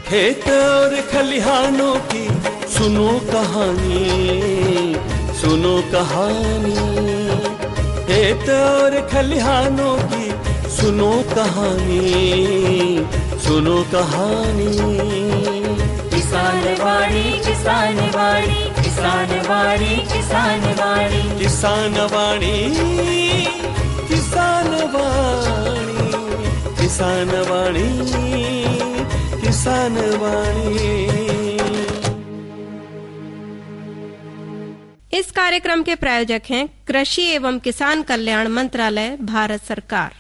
खेत और खलिहानों की सुनो कहानी, सुनो कहानी। खेत और खलिहानों की सुनो कहानी, सुनो कहानी। किसान वाणी, किसान वाणी, किसान वाणी, किसान वाणी, किसान वाणी, किसान वाणी, किसान वाणी, किसान वाणी। इस कार्यक्रम के प्रायोजक हैं कृषि एवं किसान कल्याण मंत्रालय, भारत सरकार।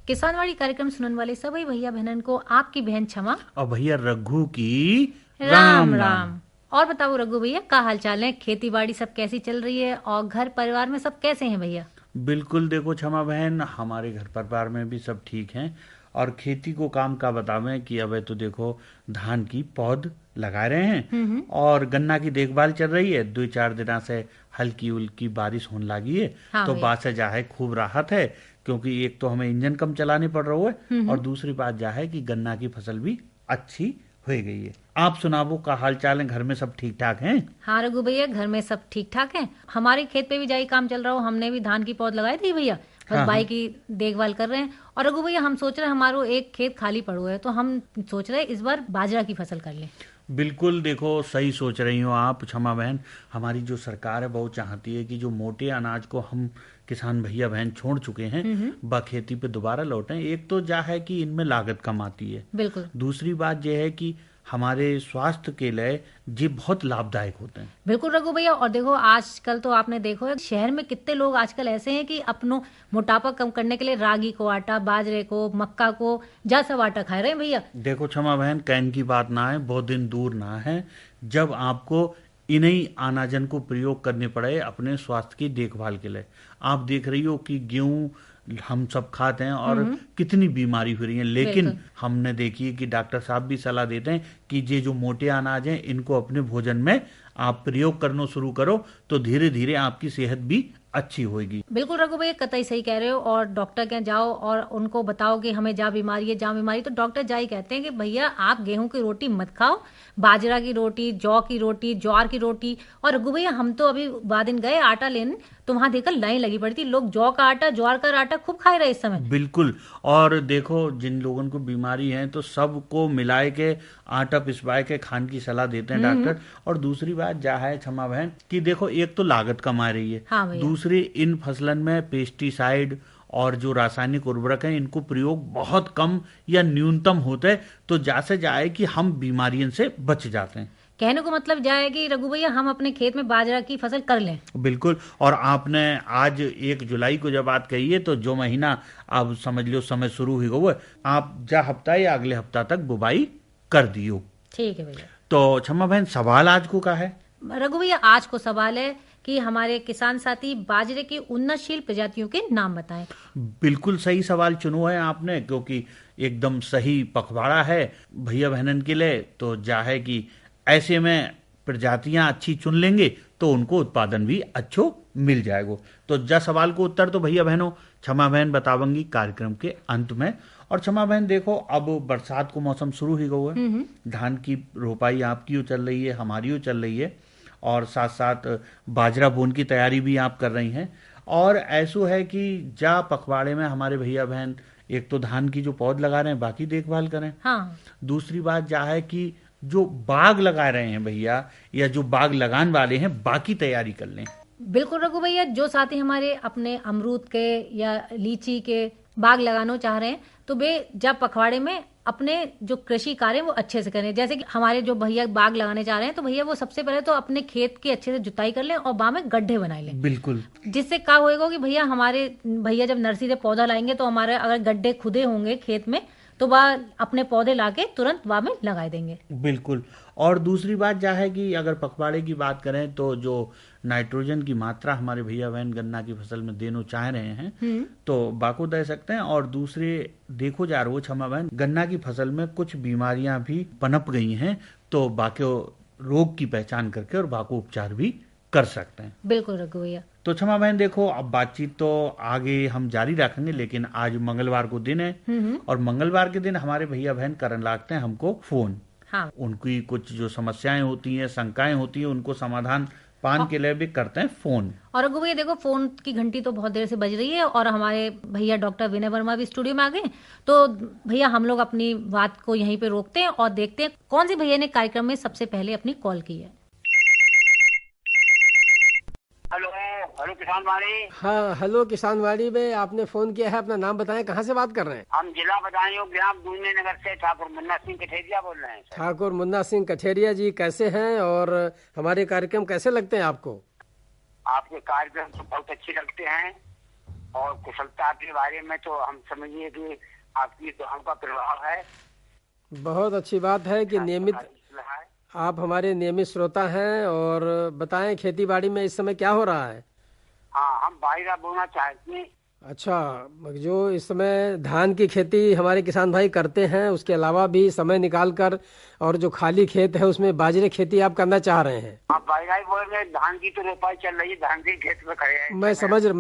किसानवाड़ी कार्यक्रम सुनने वाले सभी भैया बहनन को आपकी बहन क्षमा और भैया रघु की राम राम। और बताओ रघु भैया, क्या हाल चाल है? खेती बाड़ी सब कैसी चल रही है और घर परिवार में सब कैसे हैं भैया? बिल्कुल, देखो क्षमा बहन, हमारे घर परिवार में भी सब ठीक हैं। और खेती को काम का बतावें कि अब तो देखो धान की पौध लगा रहे हैं और गन्ना की देखभाल चल रही है। 2-4 दिनों से हल्की उल्की बारिश होने लगी है। हाँ तो भैया। बात से जा है खूब राहत है, क्योंकि एक तो हमें इंजन कम चलाने पड़ रहा है और दूसरी बात जा है कि गन्ना की फसल भी अच्छी हो गई है। आप सुनाओ, का हाल चाल है? घर में सब ठीक ठाक हैं? हाँ रघु भैया, घर में सब ठीक ठाक हैं। हमारे खेत पे भी जाई काम चल रहा हो, हमने भी धान की पौध लगाई थी भैया, बस हाँ, भाई की देखभाल कर रहे हैं। और रघु भैया, हम सोच रहे हैं हमारो एक खेत खाली पड़ो है, तो हम सोच रहे हैं इस बार बाजरा की फसल कर लें। बिल्कुल, देखो सही सोच रही हो आप क्षमा बहन। हमारी जो सरकार है वो चाहती है कि जो मोटे अनाज को हम किसान भैया बहन छोड़ चुके हैं व खेती पे दोबारा लौटें। एक तो जा है कि इनमें लागत कम आती है, बिल्कुल दूसरी बात यह है कि हमारे स्वास्थ्य के लिए ये बहुत लाभदायक होते हैं। बिल्कुल रघु भैया। और देखो आजकल तो आपने देखो है शहर में कितने लोग आजकल ऐसे हैं कि अपनो मोटापा कम करने के लिए रागी को आटा, बाजरे को, मक्का को, जा सब आटा खा रहे हैं भैया। देखो क्षमा बहन, कहने की बात ना है, बहुत दिन दूर ना है जब आपको इन्हीं अनाजन को प्रयोग करने पड़े अपने स्वास्थ्य की देखभाल के लिए। आप देख रही हो कि गेहूं हम सब खाते हैं और कितनी बीमारी हो रही है, लेकिन बिल्कुल। हमने देखी है कि डॉक्टर साहब भी सलाह देते हैं कि ये जो मोटे अनाज हैं इनको अपने भोजन में आप प्रयोग करना शुरू करो तो धीरे धीरे आपकी सेहत भी अच्छी होगी। बिल्कुल रघु भैया, कतई सही कह रहे हो। और डॉक्टर के यहाँ जाओ और उनको बताओ कि हमें जा बीमारी है, जा बीमारी, तो डॉक्टर जा ही कहते हैं कि भैया आप गेहूं की रोटी मत खाओ, बाजरा की रोटी, जौ की रोटी, ज्वार की रोटी। और रघु भैया, हम तो अभी दिन गए आटा लेने, तो वहां देखकर लाइन लगी पड़ी थी, लोग जौ का आटा, ज्वार का आटा खूब खाए रहे इस समय। बिल्कुल, और देखो जिन लोगों को बीमारी है तो सबको मिलाए के आटा पिसवाए के खाने की सलाह देते हैं डॉक्टर। और दूसरी बात जा है क्षमा बहन कि देखो एक तो लागत कम आ रही है, हाँ भैया। दूसरी इन फसलन में पेस्टिसाइड और जो रासायनिक उर्वरक हैं इनको प्रयोग बहुत कम या न्यूनतम होता है, तो जैसे जाए कि हम बीमारियों से बच जाते हैं। कहने को मतलब जाए कि रघु भैया हम अपने खेत में बाजरा की फसल कर लें। बिल्कुल, और आपने आज 1 जुलाई को जब बात कही है तो जो महीना आप समझ लो समय शुरू ही हुआ, आप जा हफ्ता या अगले हफ्ता तक बुवाई कर दियो। ठीक है भैया। तो क्षमा बहन, सवाल आज को का है? रघु भैया, आज को सवाल है कि हमारे किसान साथी बाजरे की उन्नतशील प्रजातियों के नाम बताएं। बिल्कुल सही सवाल चुनो है आपने, क्योंकि एकदम सही पखवाड़ा है भैया बहनन के लिए। तो जा है कि ऐसे में प्रजातियां अच्छी चुन लेंगे तो उनको उत्पादन भी अच्छो मिल जाएगा। तो जा सवाल को उत्तर तो भैया बहनों क्षमा बहन बतावेंगी कार्यक्रम के अंत में। और क्षमा बहन देखो, अब बरसात को मौसम शुरू ही हुआ है, धान की रोपाई आपकी चल रही है, हमारी चल रही है, और साथ साथ बाजरा बोन की तैयारी भी आप कर रही हैं। और ऐसो है कि जा पखवाड़े में हमारे भैया बहन एक तो धान की जो पौध लगा रहे हैं बाकी देखभाल करें, हाँ दूसरी बात जा है कि जो बाग लगा रहे हैं भैया या जो बाग लगाने वाले हैं बाकी तैयारी कर लें। बिल्कुल रघु भैया, जो साथी हमारे अपने अमरूद के या लीची के बाग लगाना चाह रहे हैं तो वे जब पखवाड़े में अपने जो कृषि कार्य है वो अच्छे से करें। जैसे कि हमारे जो भैया बाग लगाने चाह रहे हैं तो भैया वो सबसे पहले तो अपने खेत की अच्छे से जुताई कर लें और वहां में गड्ढे बनाए लें। बिल्कुल, जिससे क्या होएगा कि भैया हमारे भैया जब नर्सरी से पौधा लाएंगे तो हमारे अगर गड्ढे खुदे होंगे खेत में तो वह अपने पौधे लाके तुरंत वहां में लगा देंगे। बिल्कुल। और दूसरी बात जा है कि अगर पखवाड़े की बात करें तो जो नाइट्रोजन की मात्रा हमारे भैया बहन गन्ना की फसल में देना चाह रहे हैं तो बाको दे सकते हैं। और दूसरे देखो जा रहा हो क्षमा बहन, गन्ना की फसल में कुछ बीमारियां भी पनप गई हैं, तो बाको रोग की पहचान करके और बाको उपचार भी कर सकते हैं। बिल्कुल रघु भैया। तो क्षमा बहन देखो, अब बातचीत तो आगे हम जारी रखेंगे, लेकिन आज मंगलवार को दिन है और मंगलवार के दिन हमारे भैया बहन करन लागते हैं हमको फोन। हाँ। उनकी कुछ जो समस्याएं होती हैं, शंकाएं होती हैं, उनको समाधान पाने के लिए भी करते हैं फोन। और रघु भैया देखो, फोन की घंटी तो बहुत देर से बज रही है और हमारे भैया डॉक्टर विनय वर्मा भी स्टूडियो में आ गए। तो भैया हम लोग अपनी बात को यहीं पे रोकते हैं और देखते हैं कौन सी भैया ने कार्यक्रम में सबसे पहले अपनी कॉल की है। हेलो हेलो किसान वाणी। हाँ, हेलो किसान वाणी में आपने फोन किया है, अपना नाम बताएं, कहाँ से बात कर रहे हैं? हम जिला बदायूं ग्राम दूधनी नगर से ठाकुर मुन्ना सिंह कठेरिया बोल रहे हैं सर। ठाकुर मुन्ना सिंह कठेरिया जी, कैसे हैं और हमारे कार्यक्रम कैसे लगते हैं आपको? आपके कार्यक्रम तो बहुत अच्छे लगते हैं और कुशलता के बारे में तो हम समझिए कि आपकी दुआओं का प्रभाव है। बहुत अच्छी बात है कि नियमित आप हमारे नियमित श्रोता हैं। और बताएं, खेती बाड़ी में इस समय क्या हो रहा है? हाँ, हम बाजरा बोना चाहते हैं। अच्छा, जो इस समय धान की खेती हमारे किसान भाई करते हैं, उसके अलावा भी समय निकाल कर और जो खाली खेत है उसमें बाजरे खेती आप करना चाह रहे हैं? आप बाजरा ही बोल रहे हैं, धान की तो रोपाई चल रही है, धान के खेत में खड़े हैं। मैं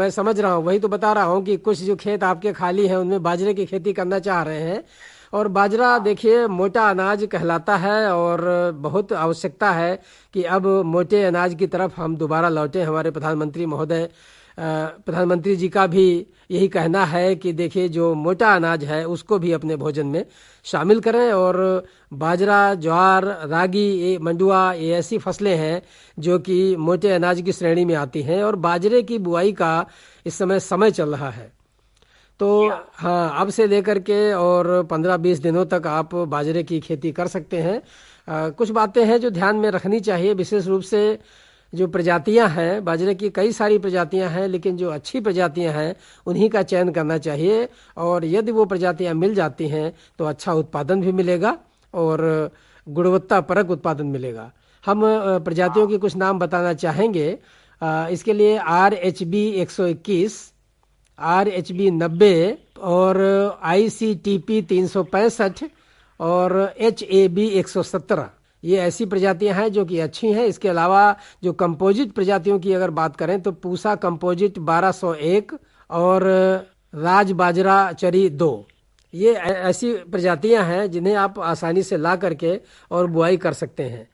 समझ रहा हूँ, वही तो बता रहा हूँ कि कुछ जो खेत आपके खाली हैं उनमें बाजरे की खेती करना चाह रहे हैं। और बाजरा देखिए मोटा अनाज कहलाता है और बहुत आवश्यकता है कि अब मोटे अनाज की तरफ हम दोबारा लौटे। हमारे प्रधानमंत्री जी का भी यही कहना है कि देखिए जो मोटा अनाज है उसको भी अपने भोजन में शामिल करें। और बाजरा, ज्वार, रागी, मंडुआ, ये ऐसी फसलें हैं जो कि मोटे अनाज की श्रेणी में आती हैं और बाजरे की बुआई का इस समय चल रहा है। तो हाँ, अब से लेकर के और 15-20 दिनों तक आप बाजरे की खेती कर सकते हैं। कुछ बातें हैं जो ध्यान में रखनी चाहिए, विशेष रूप से जो प्रजातियां हैं, बाजरे की कई सारी प्रजातियां हैं, लेकिन जो अच्छी प्रजातियां हैं उन्हीं का चयन करना चाहिए। और यदि वो प्रजातियां मिल जाती हैं तो अच्छा उत्पादन भी मिलेगा और गुणवत्तापरक उत्पादन मिलेगा। हम प्रजातियों के कुछ नाम बताना चाहेंगे। इसके लिए RHB 121, RHB 90 और ICTP 365 और HAB 117, ये ऐसी प्रजातियां हैं जो कि अच्छी हैं। इसके अलावा जो कंपोजिट प्रजातियों की अगर बात करें तो पूसा कंपोजिट 1201 और राज बाजरा चरी 2, ये ऐसी प्रजातियां हैं जिन्हें आप आसानी से ला करके और बुआई कर सकते हैं।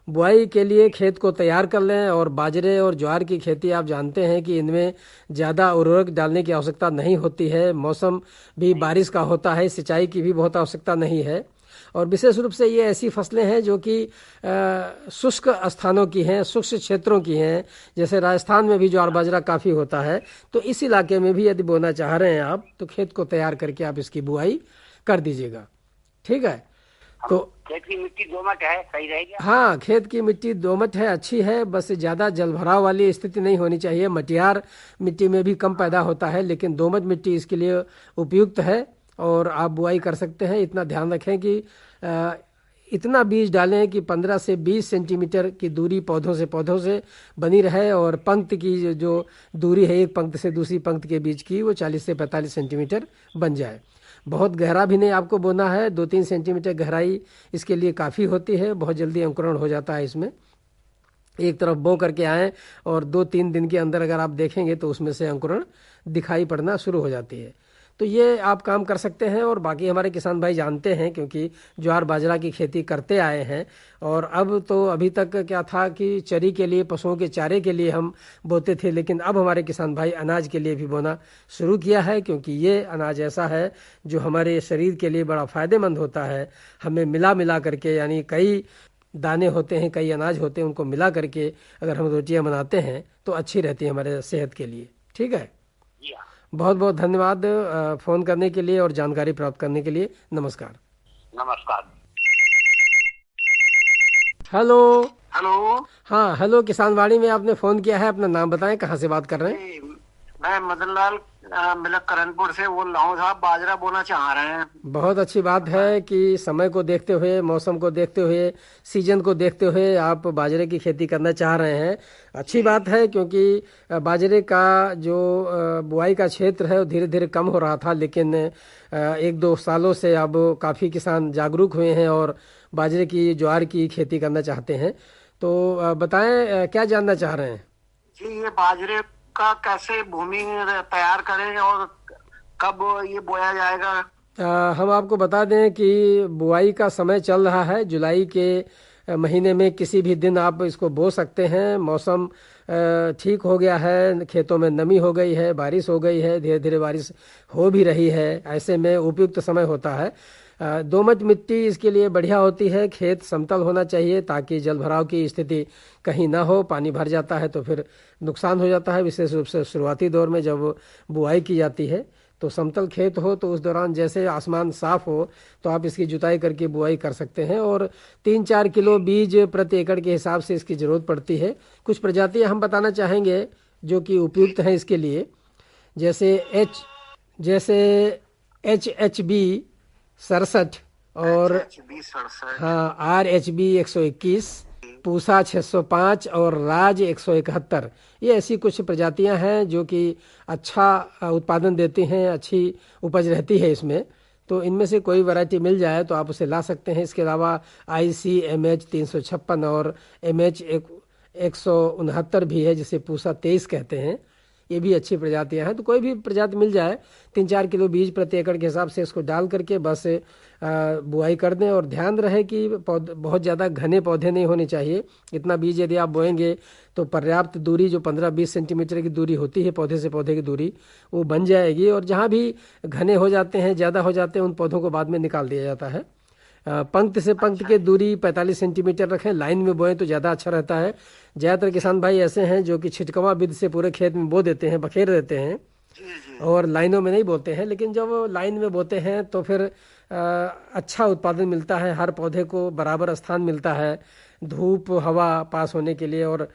बुआई के लिए खेत को तैयार कर लें। और बाजरे और ज्वार की खेती आप जानते हैं कि इनमें ज़्यादा उर्वरक डालने की आवश्यकता नहीं होती है, मौसम भी बारिश का होता है, सिंचाई की भी बहुत आवश्यकता नहीं है। और विशेष रूप से ये ऐसी फसलें हैं जो कि शुष्क स्थानों की हैं, शुष्क क्षेत्रों की हैं। जैसे राजस्थान में भी ज्वार बाजरा काफ़ी होता है, तो इस इलाके में भी यदि बोना चाह रहे हैं आप तो खेत को तैयार करके आप इसकी बुआई कर दीजिएगा। ठीक है? तो खेत की मिट्टी दोमट है, सही रहेगी? हाँ, खेत की मिट्टी दोमट है, अच्छी है, बस ज़्यादा जलभराव वाली स्थिति नहीं होनी चाहिए। मटियार मिट्टी में भी कम पैदा होता है, लेकिन दोमट मिट्टी इसके लिए उपयुक्त है और आप बुआई कर सकते हैं। इतना ध्यान रखें कि इतना बीज डालें कि 15 से 20 सेंटीमीटर की दूरी पौधों से बनी रहे और पंक्ति की जो दूरी है एक पंक्ति से दूसरी पंक्ति के बीच की वो 40 से 45 सेंटीमीटर बन जाए। बहुत गहरा भी नहीं आपको बोना है, 2-3 सेंटीमीटर गहराई इसके लिए काफ़ी होती है। बहुत जल्दी अंकुरण हो जाता है इसमें। एक तरफ बो करके आएँ और 2-3 दिन के अंदर अगर आप देखेंगे तो उसमें से अंकुरण दिखाई पड़ना शुरू हो जाती है। तो ये आप काम कर सकते हैं। और बाकी हमारे किसान भाई जानते हैं क्योंकि ज्वार बाजरा की खेती करते आए हैं। और अब तो अभी तक क्या था कि चरी के लिए, पशुओं के चारे के लिए हम बोते थे, लेकिन अब हमारे किसान भाई अनाज के लिए भी बोना शुरू किया है, क्योंकि ये अनाज ऐसा है जो हमारे शरीर के लिए बड़ा फ़ायदेमंद होता है। हमें मिला करके, यानी कई दाने होते हैं, कई अनाज होते हैं, उनको मिला करके अगर हम रोटियां बनाते हैं तो अच्छी रहती है हमारे सेहत के लिए। ठीक है? बहुत बहुत धन्यवाद फोन करने के लिए और जानकारी प्राप्त करने के लिए। नमस्कार। नमस्कार। हेलो। हेलो। हाँ, हेलो किसान वाणी में आपने फोन किया है, अपना नाम बताएं, कहाँ से बात कर रहे हैं? मैं मदन लाल मिलक करणपुर से बोल रहा हूँ साहब, बाजरा बोना चाह रहे हैं। बहुत अच्छी बात है कि समय को देखते हुए, मौसम को देखते हुए, सीजन को देखते हुए आप बाजरे की खेती करना चाह रहे हैं। अच्छी बात है, क्योंकि बाजरे का जो बुआई का क्षेत्र है वो धीरे धीरे कम हो रहा था, लेकिन 1-2 सालों से अब काफ़ी किसान जागरूक हुए हैं और बाजरे की, ज्वार की खेती करना चाहते हैं। तो बताएं, क्या जानना चाह रहे हैं? जी, ये बाजरे का कैसे भूमि तैयार करें और कब ये बोया जाएगा? हम आपको बता दें कि बुआई का समय चल रहा है। जुलाई के महीने में किसी भी दिन आप इसको बो सकते हैं। मौसम ठीक हो गया है, खेतों में नमी हो गई है, बारिश हो गई है, धीरे धीरे बारिश हो भी रही है। ऐसे में उपयुक्त समय होता है। दोमट मिट्टी इसके लिए बढ़िया होती है। खेत समतल होना चाहिए ताकि जल भराव की स्थिति कहीं ना हो। पानी भर जाता है तो फिर नुकसान हो जाता है, विशेष रूप से शुरुआती दौर में जब बुआई की जाती है। तो समतल खेत हो तो उस दौरान जैसे आसमान साफ हो तो आप इसकी जुताई करके बुआई कर सकते हैं। और 3-4 किलो बीज प्रति एकड़ के हिसाब से इसकी ज़रूरत पड़ती है। कुछ प्रजातियां हम बताना चाहेंगे जो कि उपयुक्त हैं इसके लिए, जैसे HHB 67 और हाँ RHB 121, पूसा 605 और राज 171। ये ऐसी कुछ प्रजातियां हैं जो कि अच्छा उत्पादन देती हैं, अच्छी उपज रहती है इसमें। तो इनमें से कोई वैरायटी मिल जाए तो आप उसे ला सकते हैं। इसके अलावा ICMH 356 और MH 169 भी है, जिसे पूसा 23 कहते हैं। ये भी अच्छी प्रजातियां हैं। तो कोई भी प्रजाति मिल जाए, 3-4 किलो बीज प्रति एकड़ के हिसाब से इसको डाल करके बस बुआई कर दें। और ध्यान रहे कि बहुत ज़्यादा घने पौधे नहीं होने चाहिए। इतना बीज यदि आप बोएंगे तो पर्याप्त दूरी, जो 15-20 सेंटीमीटर की दूरी होती है पौधे से पौधे की दूरी, वो बन जाएगी। और जहाँ भी घने हो जाते हैं, ज़्यादा हो जाते हैं, उन पौधों को बाद में निकाल दिया जाता है। पंक्ति से पंक्ति की दूरी 45 सेंटीमीटर रखें। लाइन में बोएं तो ज़्यादा अच्छा रहता है। ज़्यादातर किसान भाई ऐसे हैं जो कि छिटकवा विधि से पूरे खेत में बो देते हैं, बखेर देते हैं और लाइनों में नहीं बोते हैं। लेकिन जब लाइन में बोते हैं तो फिर अच्छा उत्पादन मिलता है, हर पौधे को बराबर स्थान मिलता है, धूप हवा पास होने के लिए और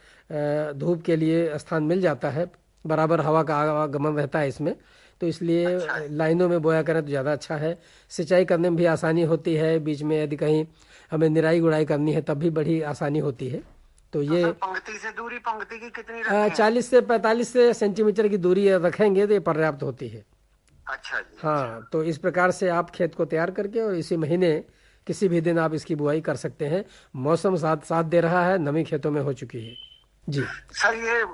धूप के लिए स्थान मिल जाता है, बराबर हवा का आवागमन रहता है इसमें। तो इसलिए लाइनों में बोया करें तो ज़्यादा अच्छा है। सिंचाई करने में भी आसानी होती है। बीच में यदि कहीं हमें निराई गुड़ाई करनी है तब भी बड़ी आसानी होती है। तो ये पंक्ति से दूरी, पंक्ति की कितनी रखें? 40 से 45 सेंटीमीटर की दूरी रखेंगे तो ये पर्याप्त होती है। अच्छा जी। हाँ, तो इस प्रकार से आप खेत को तैयार करके और इसी महीने किसी भी दिन आप इसकी बुआई कर सकते हैं। मौसम साथ दे रहा है, नमी खेतों में हो चुकी है जी। सर ये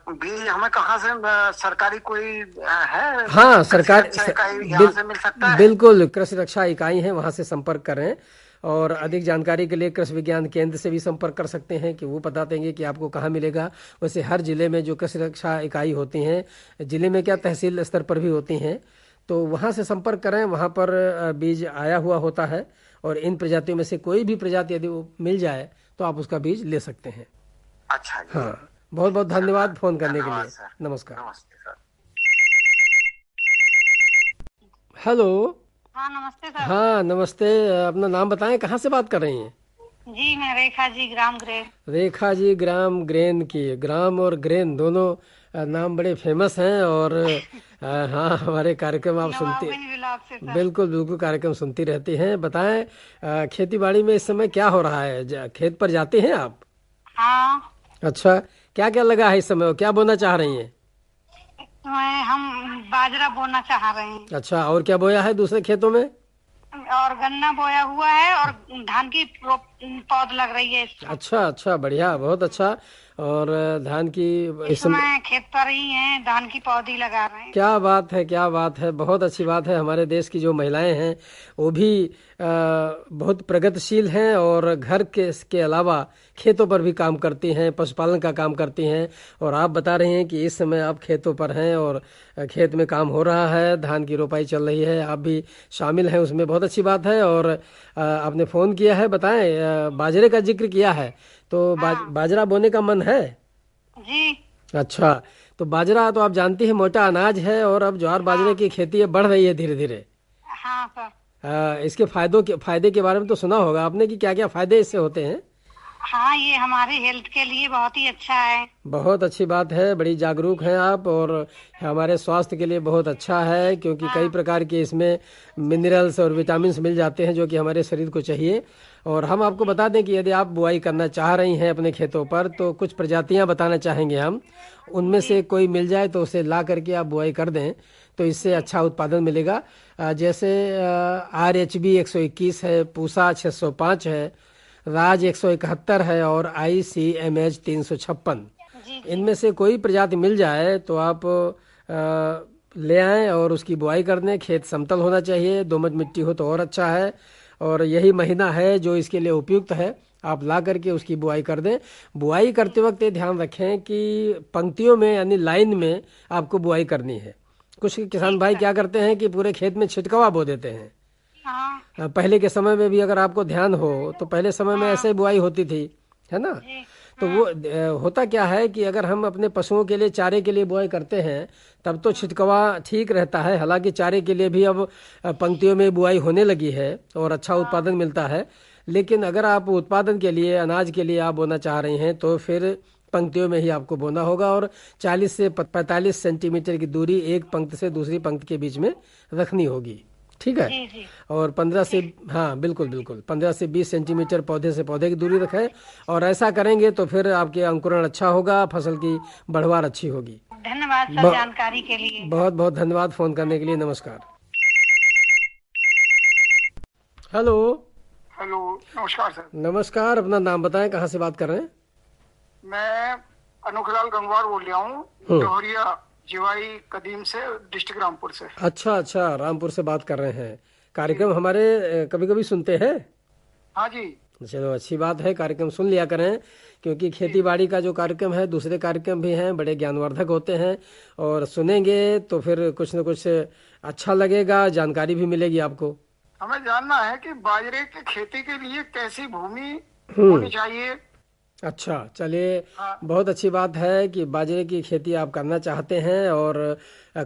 बीज हमें कहाँ से, सरकारी कोई है? हाँ, सरकार यहाँ से मिल सकता है? बिल्कुल, कृषि रक्षा इकाई है, वहाँ से संपर्क करें। और अधिक जानकारी के लिए कृषि विज्ञान केंद्र से भी संपर्क कर सकते हैं कि वो बता देंगे कि आपको कहाँ मिलेगा। वैसे हर जिले में जो कृषि रक्षा इकाई होती हैं, जिले में क्या तहसील स्तर पर भी होती हैं, तो वहाँ से संपर्क करें। वहाँ पर बीज आया हुआ होता है और इन प्रजातियों में से कोई भी प्रजाति यदि वो मिल जाए तो आप उसका बीज ले सकते हैं। अच्छा जी। हाँ, बहुत बहुत धन्यवाद फोन करने के लिए। नमस्कार। नमस्ते सर। हेलो। हाँ नमस्ते सर। हाँ नमस्ते, अपना नाम बताएं, कहाँ से बात कर रही हैं? जी मैं रेखा जी, ग्राम ग्रेन। रेखा जी, ग्राम ग्रेन की। ग्राम और ग्रेन दोनों नाम बड़े फेमस हैं और हाँ, हमारे कार्यक्रम आप सुनती, बिल्कुल बिल्कुल कार्यक्रम सुनती रहती हैं। बताएं, खेती बाड़ी में इस समय क्या हो रहा है? खेत पर जाते हैं आप? हाँ। अच्छा, क्या क्या लगा है इस समय, क्या बोना चाह रही हैं? हम बाजरा बोना चाह रहे हैं। अच्छा, और क्या बोया है दूसरे खेतों में? और गन्ना बोया हुआ है और धान की पौध लग रही है। अच्छा अच्छा, बढ़िया, बहुत अच्छा। और धान की इस समय खेत पर ही हैं, धान की पौधी लगा रहे हैं। क्या बात है, क्या बात है, बहुत अच्छी बात है। हमारे देश की जो महिलाएं हैं वो भी बहुत प्रगतिशील हैं और घर के अलावा खेतों पर भी काम करती हैं, पशुपालन का काम करती हैं। और आप बता रहे हैं कि इस समय आप खेतों पर हैं और खेत में काम हो रहा है, धान की रोपाई चल रही है, आप भी शामिल हैं उसमें, बहुत अच्छी बात है। और आपने फ़ोन किया है, बताएं, बाजरे का जिक्र किया है तो बाजरा बोने का मन है जी। अच्छा, तो बाजरा तो आप जानती हैं मोटा अनाज है और अब ज्वार बाजरे की खेती बढ़ रही है धीरे धीरे। हाँ सर। इसके फायदे के बारे में तो सुना होगा आपने कि क्या क्या फायदे इससे होते हैं। हाँ, ये हमारे हेल्थ के लिए बहुत ही अच्छा है। बहुत अच्छी बात है, बड़ी जागरूक हैं आप और हमारे स्वास्थ्य के लिए बहुत अच्छा है क्योंकि कई प्रकार के इसमें मिनरल्स और विटामिन्स मिल जाते हैं जो कि हमारे शरीर को चाहिए। और हम आपको बता दें कि यदि आप बुआई करना चाह रही हैं अपने खेतों पर तो कुछ प्रजातियां बताना चाहेंगे हम, उनमें से कोई मिल जाए तो उसे ला करके आप बुआई कर दें तो इससे अच्छा उत्पादन मिलेगा। जैसे RHB 121 है, पूसा 605 है, राज 171 है और ICMH 356। इनमें से कोई प्रजाति मिल जाए तो आप ले आएं और उसकी बुआई कर दें। खेत समतल होना चाहिए, दोमट मिट्टी हो तो और अच्छा है, और यही महीना है जो इसके लिए उपयुक्त है। आप ला करके उसकी बुआई कर दें। बुआई करते वक्त ये ध्यान रखें कि पंक्तियों में यानी लाइन में आपको बुआई करनी है। कुछ किसान भाई क्या करते हैं कि पूरे खेत में छिटकवा बो देते हैं। हाँ पहले के समय में भी अगर आपको ध्यान हो तो पहले समय में ऐसे बुआई होती थी, है ना। तो वो होता क्या है कि अगर हम अपने पशुओं के लिए चारे के लिए बुआई करते हैं तब तो छिटकवा ठीक रहता है। हालांकि चारे के लिए भी अब पंक्तियों में बुआई होने लगी है और अच्छा उत्पादन मिलता है, लेकिन अगर आप उत्पादन के लिए, अनाज के लिए आप बोना चाह रहे हैं तो फिर पंक्तियों में ही आपको बोना होगा, और 40 से 45 सेंटीमीटर की दूरी एक पंक्ति से दूसरी पंक्ति के बीच में रखनी होगी। ठीक है। जी जी। और 15 से, हाँ बिल्कुल बिल्कुल, 15 से 20 सेंटीमीटर पौधे से पौधे की दूरी रखें, और ऐसा करेंगे तो फिर आपके अंकुरण अच्छा होगा, फसल की बढ़वार अच्छी होगी। धन्यवाद सर जानकारी के लिए। बहुत बहुत धन्यवाद फोन करने के लिए। नमस्कार। हेलो। हेलो, नमस्कार सर। नमस्कार, अपना नाम बताएं, कहाँ से बात कर रहे हैं? मैं अनोखलाल गंगवार बोल रहा हूँ, डोहरिया जिवाई कदीम से, डिस्ट्रिक्ट रामपुर से। अच्छा अच्छा, रामपुर से बात कर रहे हैं। कार्यक्रम हमारे कभी कभी सुनते हैं? हाँ जी। चलो अच्छी बात है, कार्यक्रम सुन लिया करें, क्योंकि खेती बाड़ी का जो कार्यक्रम है, दूसरे कार्यक्रम भी हैं, बड़े ज्ञानवर्धक होते हैं, और सुनेंगे तो फिर कुछ न कुछ अच्छा लगेगा, जानकारी भी मिलेगी आपको। हमें जानना है कि बाजरे की खेती के लिए कैसी भूमि होनी चाहिए। अच्छा, चलिए, बहुत अच्छी बात है कि बाजरे की खेती आप करना चाहते हैं, और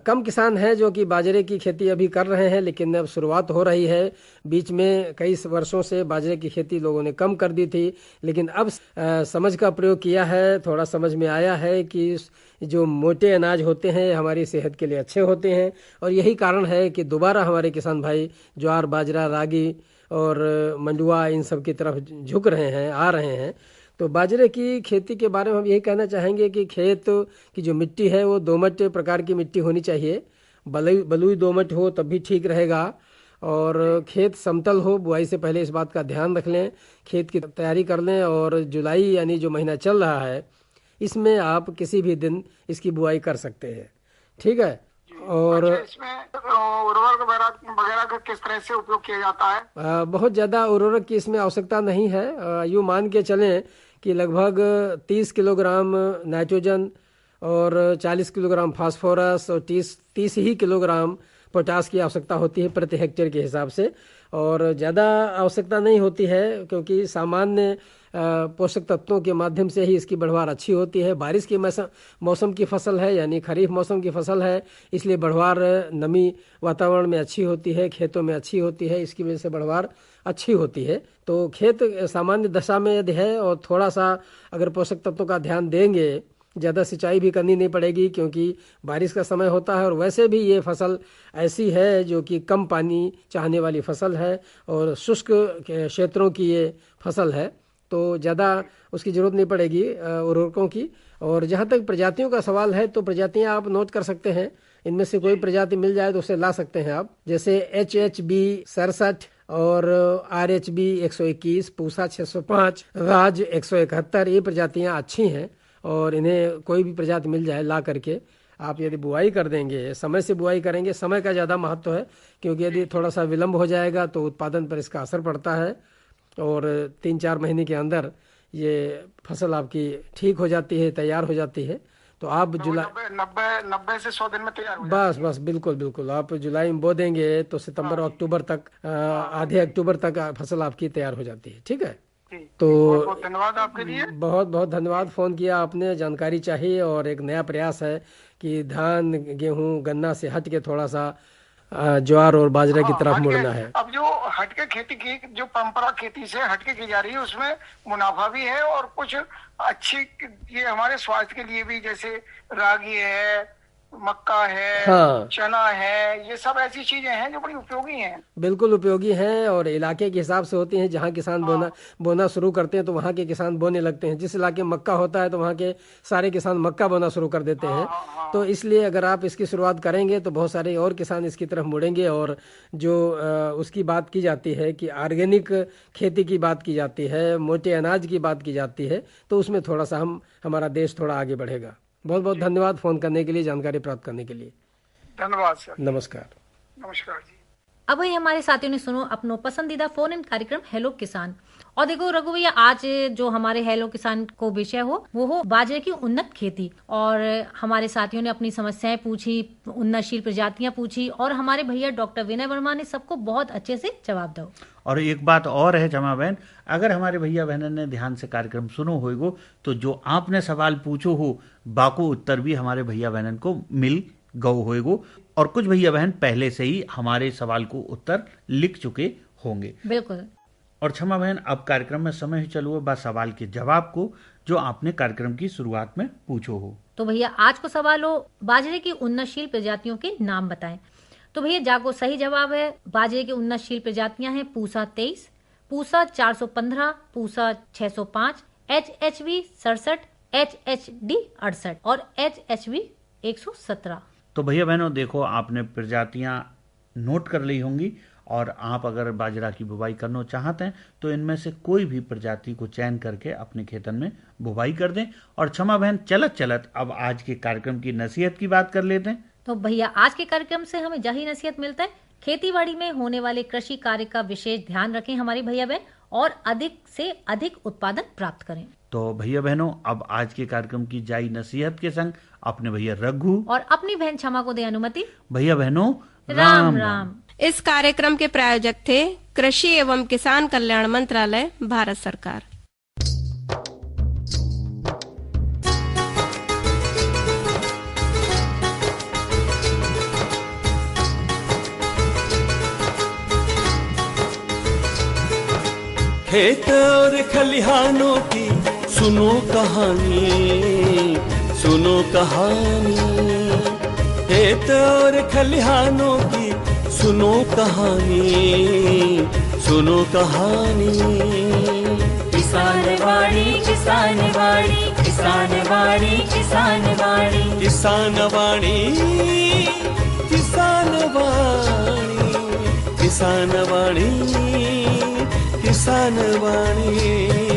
कम किसान हैं जो कि बाजरे की खेती अभी कर रहे हैं, लेकिन अब शुरुआत हो रही है। बीच में कई वर्षों से बाजरे की खेती लोगों ने कम कर दी थी, लेकिन अब समझ का प्रयोग किया है, थोड़ा समझ में आया है कि जो मोटे अनाज होते हैं हमारी सेहत के लिए अच्छे होते हैं, और यही कारण है कि दोबारा हमारे किसान भाई ज्वार, बाजरा, रागी और मंडुआ इन सब की तरफ झुक रहे हैं, आ रहे हैं। तो बाजरे की खेती के बारे में हम यही कहना चाहेंगे कि खेत की जो मिट्टी है वो दोमट प्रकार की मिट्टी होनी चाहिए। बलुई दोमट हो तब भी ठीक रहेगा, और खेत समतल हो। बुआई से पहले इस बात का ध्यान रख लें, खेत की तैयारी कर लें, और जुलाई यानी जो महीना चल रहा है इसमें आप किसी भी दिन इसकी बुआई कर सकते हैं। ठीक है। और इसमें उर्वरक वगैरह का किस तरह से उपयोग किया जाता है? बहुत ज़्यादा उर्वरक की इसमें आवश्यकता नहीं है। यूँ मान के चलें कि लगभग 30 किलोग्राम नाइट्रोजन और 40 किलोग्राम फास्फोरस और 30 ही किलोग्राम पोटास की आवश्यकता होती है प्रति हेक्टेयर के हिसाब से, और ज़्यादा आवश्यकता नहीं होती है, क्योंकि सामान्य पोषक तत्वों के माध्यम से ही इसकी बढ़वार अच्छी होती है। बारिश के मौसम की फसल है, यानी खरीफ मौसम की फसल है, इसलिए बढ़वार नमी वातावरण में अच्छी होती है, खेतों में अच्छी होती है, इसकी वजह से बढ़वार अच्छी होती है। तो खेत सामान्य दशा में यदि है और थोड़ा सा अगर पोषक तत्वों का ध्यान देंगे, ज़्यादा सिंचाई भी करनी नहीं पड़ेगी, क्योंकि बारिश का समय होता है, और वैसे भी ये फसल ऐसी है जो कि कम पानी चाहने वाली फसल है, और शुष्क क्षेत्रों की ये फसल है, तो ज़्यादा उसकी ज़रूरत नहीं पड़ेगी उर्वरकों की। और जहाँ तक प्रजातियों का सवाल है, तो प्रजातियाँ आप नोट कर सकते हैं, इनमें से कोई प्रजाति मिल जाए तो उसे ला सकते हैं आप, जैसे HHB 67 और RHB 121, पूसा 605, राज 171, ये प्रजातियाँ अच्छी हैं, और इन्हें कोई भी प्रजाति मिल जाए ला करके आप यदि बुआई कर देंगे, समय से बुआई करेंगे। समय का ज़्यादा महत्व है, क्योंकि यदि थोड़ा सा विलम्ब हो जाएगा तो उत्पादन पर इसका असर पड़ता है, और 3-4 महीने के अंदर ये फसल आपकी ठीक हो जाती है, तैयार हो जाती है। तो आप जुलाई 90 से 100 दिन में तैयार हो बस बस बिल्कुल बिल्कुल, आप जुलाई में बो देंगे तो सितंबर अक्टूबर तक, आधे अक्टूबर तक फसल आपकी तैयार हो जाती है। ठीक है। तो बहुत धन्यवाद आपके लिए। बहुत बहुत धन्यवाद, फोन किया आपने, जानकारी चाहिए, और एक नया प्रयास है कि धान, गेहूं, गन्ना से हट के थोड़ा सा ज्वार और बाजरा की तरफ मुड़ना है। अब जो हटके खेती की, जो परंपरा खेती से हटके की जा रही है, उसमें मुनाफा भी है और कुछ अच्छी, ये हमारे स्वास्थ्य के लिए भी, जैसे रागी है, मक्का है, हाँ, चना है, ये सब ऐसी चीजें हैं जो बड़ी उपयोगी हैं। बिल्कुल उपयोगी हैं, और इलाके के हिसाब से होती हैं। जहाँ किसान बोना शुरू करते हैं तो वहाँ के किसान बोने लगते हैं। जिस इलाके में मक्का होता है तो वहाँ के सारे किसान मक्का बोना शुरू कर देते हैं। तो इसलिए अगर आप इसकी शुरुआत करेंगे तो बहुत सारे और किसान इसकी तरफ मुड़ेंगे। और जो उसकी बात की जाती है कि ऑर्गेनिक खेती की बात की जाती है, मोटे अनाज की बात की जाती है, तो उसमें थोड़ा सा हमारा देश थोड़ा आगे बढ़ेगा। बहुत बहुत धन्यवाद फोन करने के लिए, जानकारी प्राप्त करने के लिए। धन्यवाद सर। नमस्कार। नमस्कार जी। अब वही हमारे साथियों ने सुनो अपनो पसंदीदा फोन इन कार्यक्रम हेलो किसान। और देखो रघु भैया, आज जो हमारे हेलो किसान को विषय वो हो बाजरे की उन्नत खेती। और हमारे साथियों ने अपनी समस्याएं पूछी, उन्नतशील प्रजातियां पूछी, और हमारे भैया डॉक्टर विनय वर्मा ने सबको बहुत अच्छे से जवाब दो। और एक बात और है जमा बहन, अगर हमारे भैया बहन ने ध्यान से कार्यक्रम सुनो होगो तो जो आपने सवाल पूछो हो बाको उत्तर भी हमारे भैया बहन को मिल गौ होएगो। और कुछ भैया बहन पहले से ही हमारे सवाल को उत्तर लिख चुके होंगे। बिल्कुल। और क्षमा बहन, अब कार्यक्रम में समय ही चलो बा सवाल के जवाब को जो आपने कार्यक्रम की शुरुआत में पूछो हो। तो भैया आज को सवाल हो बाजरे की उन्नतशील प्रजातियों के नाम बताएं। तो भैया जाको सही जवाब है बाजरे की उन्नतशील प्रजातियां हैं पूसा 23, पूसा 415, पूसा 605, HHV 67, HHD 68 और HHV 117। तो भैया बहनों देखो, आपने प्रजातियां नोट कर ली होंगी और आप अगर बाजरा की बुवाई करना चाहते हैं तो इनमें से कोई भी प्रजाति को चयन करके अपने खेतन में बुवाई कर दें। और क्षमा बहन, चलत चलत अब आज के कार्यक्रम की नसीहत की बात कर लेते हैं। तो भैया आज के कार्यक्रम से हमें यही नसीहत मिलता है, खेतीबाड़ी में होने वाले कृषि कार्य का विशेष ध्यान रखें हमारे भैया बहन, और अधिक से अधिक उत्पादन प्राप्त करें। तो भैया बहनों, अब आज के कार्यक्रम की जाई नसीहत के संग अपने भैया रघु और अपनी बहन क्षमा को दे अनुमति। भैया बहनों, राम राम। इस कार्यक्रम के प्रायोजक थे कृषि एवं किसान कल्याण मंत्रालय, भारत सरकार। खेत और खलिहानों की सुनो कहानी, सुनो कहानी। खेत और खलिहानों की सुनो कहानी, सुनो कहानी। किसान वाणी, किसान वाणी, किसान वाणी, किसान वाणी, किसान वाणी, किसान वाणी, किसान वाणी, किसान वाणी।